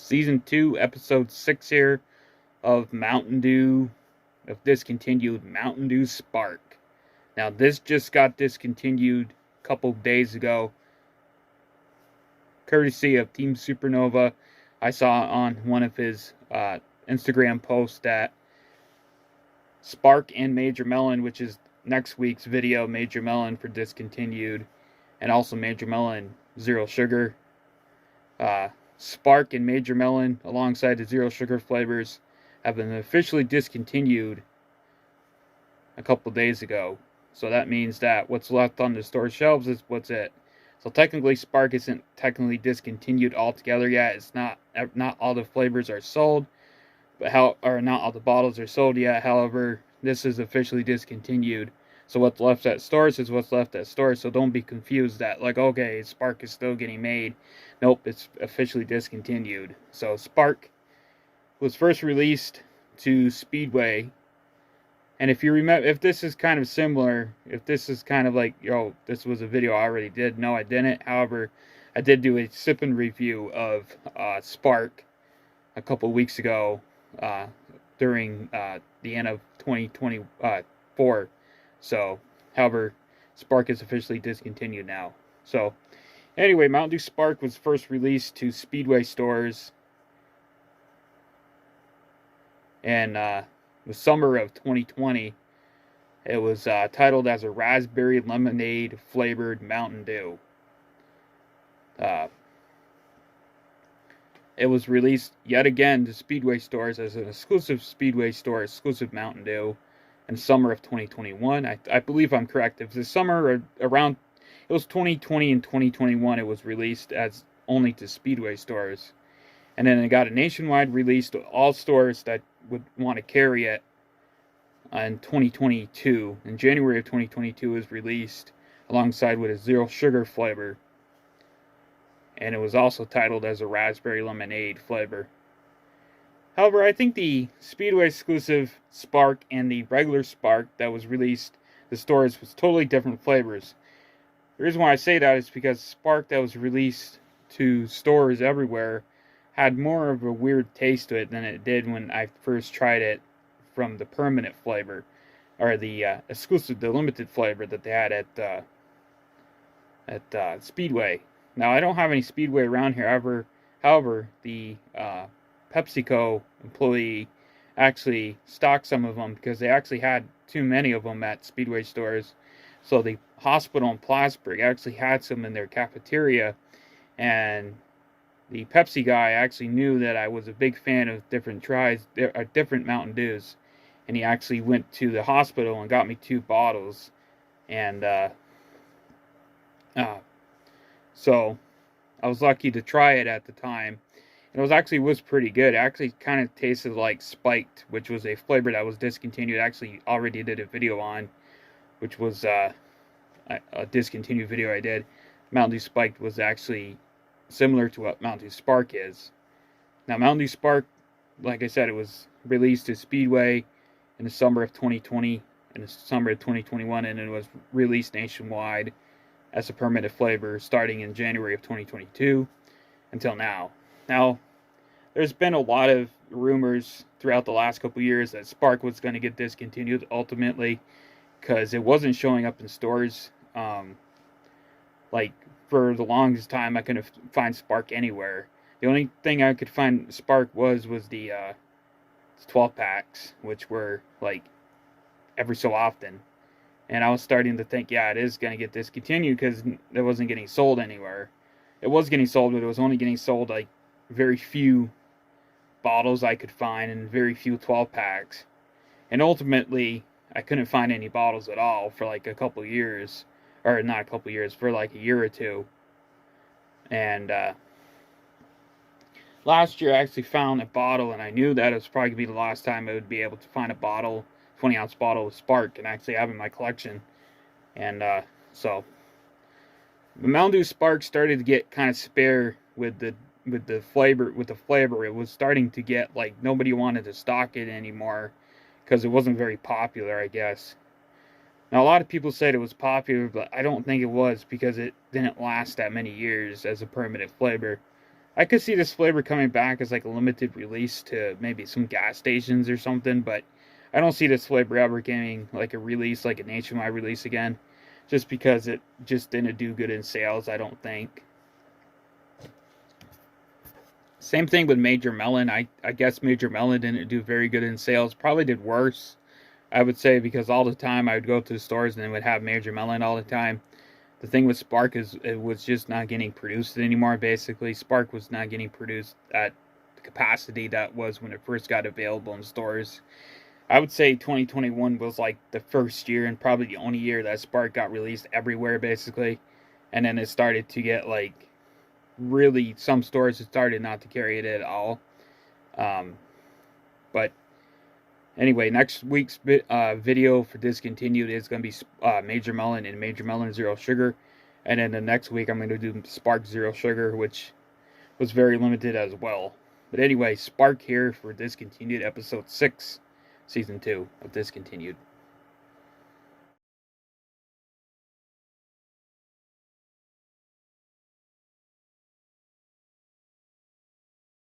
Season 2, Episode 6 here of Mountain Dew, of Discontinued Mountain Dew Spark. Now, this just got discontinued a couple days ago, courtesy of Team Supernova. I saw on one of his Instagram posts that Spark and Major Melon, which is next week's video, Major Melon for Discontinued, and also Major Melon Zero Sugar. Spark and Major Melon, alongside the Zero Sugar flavors, have been officially discontinued a couple days ago. So that means that what's left on the store shelves is what's it. So technically, Spark isn't technically discontinued altogether yet. It's not all the flavors are sold, but not all the bottles are sold yet. However, this is officially discontinued. So what's left at stores is what's left at stores. So don't be confused that, like, okay, Spark is still getting made. Nope, it's officially discontinued. So Spark was first released to Speedway. And if you remember, if this is kind of similar, if this is kind of like, this was a video I already did. No, I didn't. However, I did do a sipping review of Spark a couple weeks ago during the end of 2024. So, however, Spark is officially discontinued now. So, anyway, Mountain Dew Spark was first released to Speedway stores in the summer of 2020. It was titled as a raspberry lemonade flavored Mountain Dew. It was released yet again to Speedway stores as an exclusive Speedway store, exclusive Mountain Dew, in summer of 2021. I believe I'm correct. It was the summer around, it was 2020 and 2021 it was released as only to Speedway stores. And then it got a nationwide release to all stores that would want to carry it in 2022. In January of 2022 it was released alongside with a zero sugar flavor. And it was also titled as a raspberry lemonade flavor. However, I think the Speedway exclusive Spark and the regular Spark that was released to stores was totally different flavors. The reason why I say that is because Spark that was released to stores everywhere had more of a weird taste to it than it did when I first tried it from the permanent flavor, or the exclusive, the limited flavor that they had at Speedway. Now, I don't have any Speedway around here. However, the PepsiCo employee actually stocked some of them because they actually had too many of them at Speedway stores. So the hospital in Plattsburgh actually had some in their cafeteria, and the Pepsi guy actually knew that I was a big fan of different different Mountain Dews, and he actually went to the hospital and got me 2 bottles, and so I was lucky to try it at the time. It was pretty good. It actually kind of tasted like Spiked, which was a flavor that was discontinued. I actually already did a video on, which was a discontinued video I did. Mountain Dew Spiked was actually similar to what Mountain Dew Spark is. Now, Mountain Dew Spark, like I said, it was released to Speedway in the summer of 2020, in the summer of 2021, and it was released nationwide as a permanent flavor starting in January of 2022 until now. Now, there's been a lot of rumors throughout the last couple years that Spark was going to get discontinued ultimately because it wasn't showing up in stores. Like, for the longest time, I couldn't find Spark anywhere. The only thing I could find Spark was the 12 packs, which were like every so often. And I was starting to think, yeah, it is going to get discontinued because it wasn't getting sold anywhere. It was getting sold, but it was only getting sold like very few bottles I could find and very few 12 packs. And ultimately, I couldn't find any bottles at all for like a couple years. Or not a couple years, for like a year or two. And last year I actually found a bottle, and I knew that it was probably going to be the last time I would be able to find a bottle, 20-ounce bottle of Spark, and actually have in my collection. And so the Mountain Dew Spark started to get kind of spare with the flavor. It was starting to get like nobody wanted to stock it anymore because it wasn't very popular, I guess. Now, a lot of people said it was popular, but I don't think it was because it didn't last that many years as a permanent flavor. I could see this flavor coming back as like a limited release to maybe some gas stations or something, but I don't see this flavor ever getting like a release, like a nationwide release again, just because it just didn't do good in sales, I don't think. Same thing with Major Melon. I guess Major Melon didn't do very good in sales. Probably did worse, I would say, because all the time I would go to the stores and they would have Major Melon all the time. The thing with Spark is it was just not getting produced anymore, basically. Spark was not getting produced at the capacity that was when it first got available in stores. I would say 2021 was like the first year and probably the only year that Spark got released everywhere, basically. And then it started to get like really, some stores started not to carry it at all. But anyway, next week's video for Discontinued is going to be Major Melon and Major Melon Zero Sugar. And then the next week I'm going to do Spark Zero Sugar, which was very limited as well. But anyway, Spark here for Discontinued, episode 6, season 2 of Discontinued.